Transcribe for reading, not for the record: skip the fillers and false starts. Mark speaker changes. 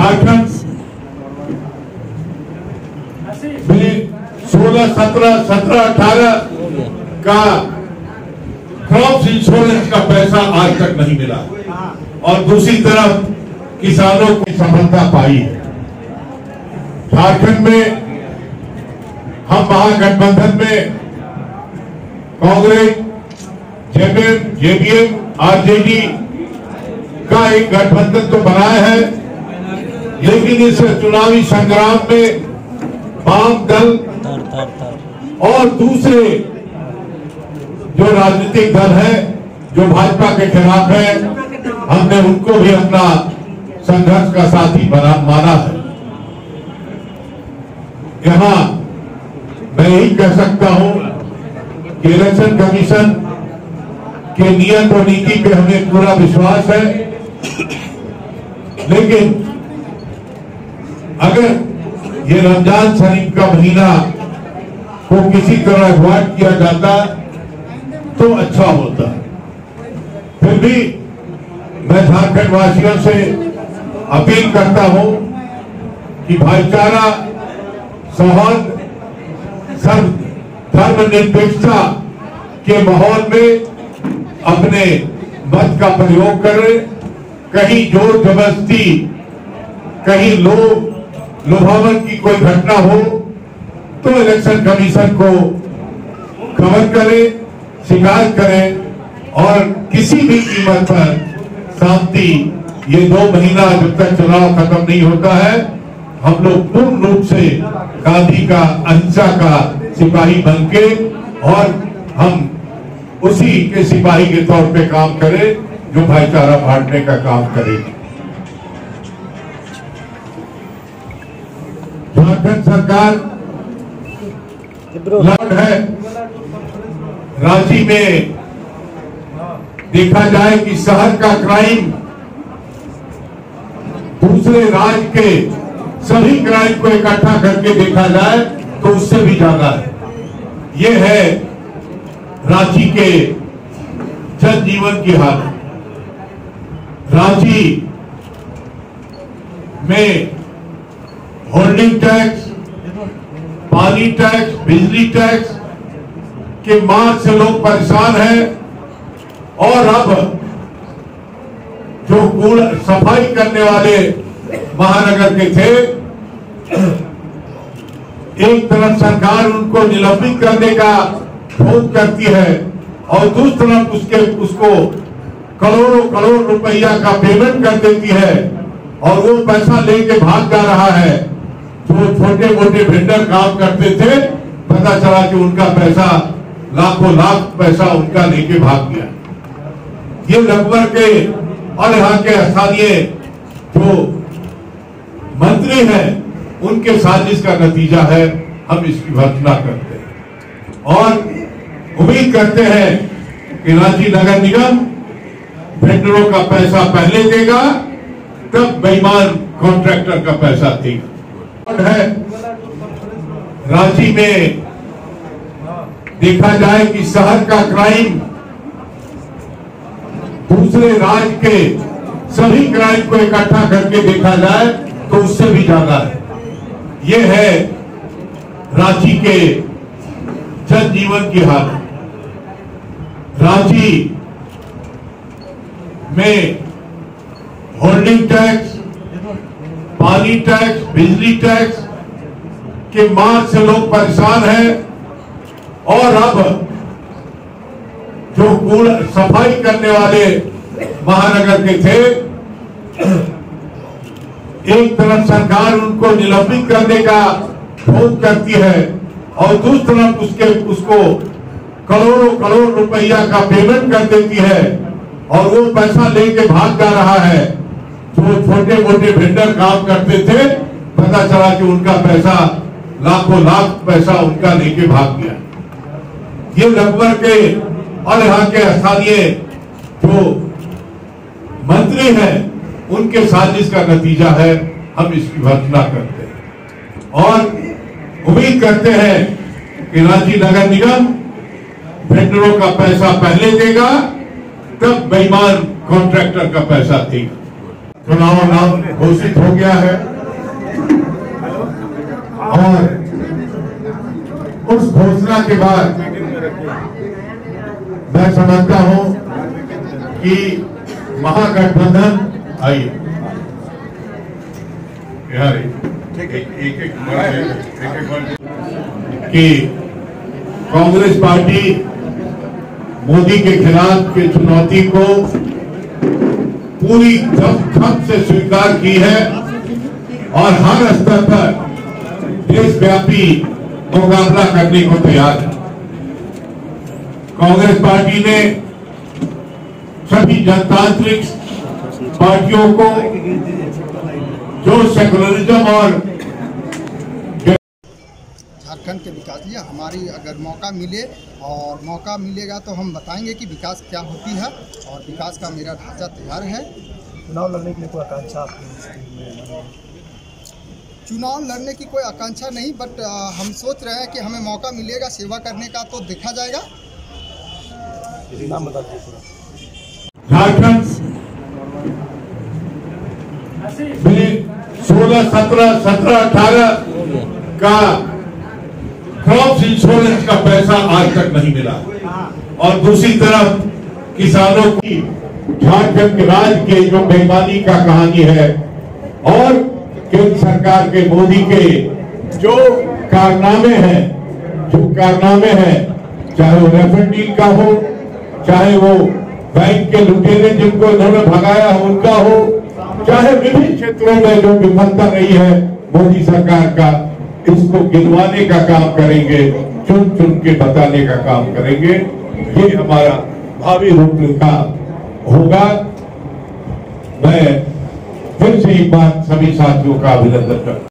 Speaker 1: झारखंड में 16, 17, 18 का crop insurance का पैसा आज तक नहीं मिला और दूसरी तरफ किसानों को सफलता पाई है। झारखंड में हम महागठबंधन में कांग्रेस, जेबीएम, आरजेडी का एक गठबंधन तो बनाया है, लेकिन इस चुनावी संग्राम में वाम दल और दूसरे जो राजनीतिक दल है जो भाजपा के खिलाफ है, हमने उनको भी अपना संघर्ष का साथी माना है। यहां मैं यही कह सकता हूं कि इलेक्शन कमीशन के नियत और नीति पे हमें पूरा विश्वास है, लेकिन अगर ये रमजान शरीफ का महीना को किसी तरह अवॉइड किया जाता तो अच्छा होता। फिर भी मैं झारखंड वासियों से अपील करता हूं कि भाईचारा, सौहार्द, धर्मनिरपेक्षता के माहौल में अपने मत का प्रयोग करें। कहीं जोर जबरदस्ती, कहीं लुभावन की कोई घटना हो तो इलेक्शन कमीशन को खबर करें, शिकायत करें और किसी भी कीमत पर शांति, ये 2 महीना जब तक चुनाव खत्म नहीं होता है, हम लोग पूर्ण रूप से गांधी का, अहिंसा का सिपाही बन के और हम उसी के सिपाही के तौर पे काम करें जो भाईचारा बांटने का काम करेगी। झारखंड सरकार लड़ है। रांची में देखा जाए कि शहर का क्राइम दूसरे राज्य के सभी क्राइम को इकट्ठा करके देखा जाए तो उससे भी ज्यादा है। ये है रांची के जनजीवन की हालत। रांची में होल्डिंग टैक्स, पानी टैक्स, बिजली टैक्स के मार से लोग परेशान हैं और अब जो कूड़ा सफाई करने वाले महानगर के थे, एक तरफ सरकार उनको निलंबित करने का भोग करती है और दूसरी तरफ उसको करोड़ों रुपया का पेमेंट कर देती है और वो पैसा लेके भाग जा रहा है। जो छोटे मोटे वेंडर काम करते थे, पता चला कि उनका पैसा लाखों लाख पैसा उनका लेके भाग गया। ये लखनऊ के और यहाँ के स्थानीय जो मंत्री हैं उनके साजिश का नतीजा है। हम इसकी भर्त्सना करते हैं और उम्मीद करते हैं कि रांची नगर निगम वेंडरों का पैसा पहले देगा, तब बेईमान कॉन्ट्रैक्टर का पैसा देगा। है रांची में देखा जाए कि शहर का क्राइम दूसरे राज्य के सभी क्राइम को इकट्ठा करके देखा जाए तो उससे भी ज्यादा है। ये है रांची के जनजीवन की हालत। रांची में होल्डिंग टैक्स, पानी टैक्स, बिजली टैक्स के मार से लोग परेशान हैं और अब जो कूड़ा सफाई करने वाले महानगर के थे, एक तरफ सरकार उनको निलंबित करने का भोग करती है और दूसरी तरफ उसको करोड़ों रुपया का पेमेंट कर देती है और वो पैसा लेके भाग जा रहा है। जो छोटे मोटे वेंडर काम करते थे, पता चला कि उनका पैसा लाखों लाख पैसा उनका लेके भाग गया। ये लखनऊ के और यहाँ के स्थानीय जो मंत्री हैं उनके साजिश का नतीजा है। हम इसकी भर्त्सना करते हैं और उम्मीद करते हैं कि रांची नगर निगम वेंडरों का पैसा पहले देगा, तब बेईमान कॉन्ट्रैक्टर का पैसा देगा। चुनाव नाम घोषित हो गया है और उस घोषणा के बाद मैं समझता हूं कि महागठबंधन आइए कि कांग्रेस पार्टी मोदी के खिलाफ की चुनौती को पूरी दम से स्वीकार की है और हर स्तर पर देशव्यापी मुकाबला करने को तैयार है। कांग्रेस पार्टी ने सभी जनतांत्रिक पार्टियों को जो सेकुलरिज्म और
Speaker 2: झारखंड के विकास लिए हमारी अगर मौका मिले और मौका मिलेगा तो हम बताएंगे कि विकास क्या होती है और विकास का मेरा ढांचा तैयार है।
Speaker 3: चुनाव लड़ने के लिए कोई आकांक्षा
Speaker 2: चुनाव लड़ने की कोई आकांक्षा नहीं, बट हम सोच रहे हैं कि हमें मौका मिलेगा सेवा करने का तो देखा जाएगा।
Speaker 3: नाम बता दीजिए पूरा।
Speaker 1: झारखंड में 16, 17, 18 का क्रॉप इंश्योरेंस का पैसा आज तक नहीं मिला और दूसरी तरफ किसानों की झारखंड के राज्य के जो बेईमानी का कहानी है और केंद्र सरकार के मोदी के जो कारनामे हैं, चाहे वो रेफर डील का हो, चाहे वो बैंक के लुटेरे जिनको इन्होंने भगाया हो उनका हो, चाहे विभिन्न क्षेत्रों में जो विफलता रही है मोदी सरकार का, इसको गिनवाने का काम करेंगे, चुन चुन के बताने का काम करेंगे। ये हमारा भावी रूपरेखा होगा। मैं फिर से एक बार सभी साथियों का अभिनंदन करता हूं।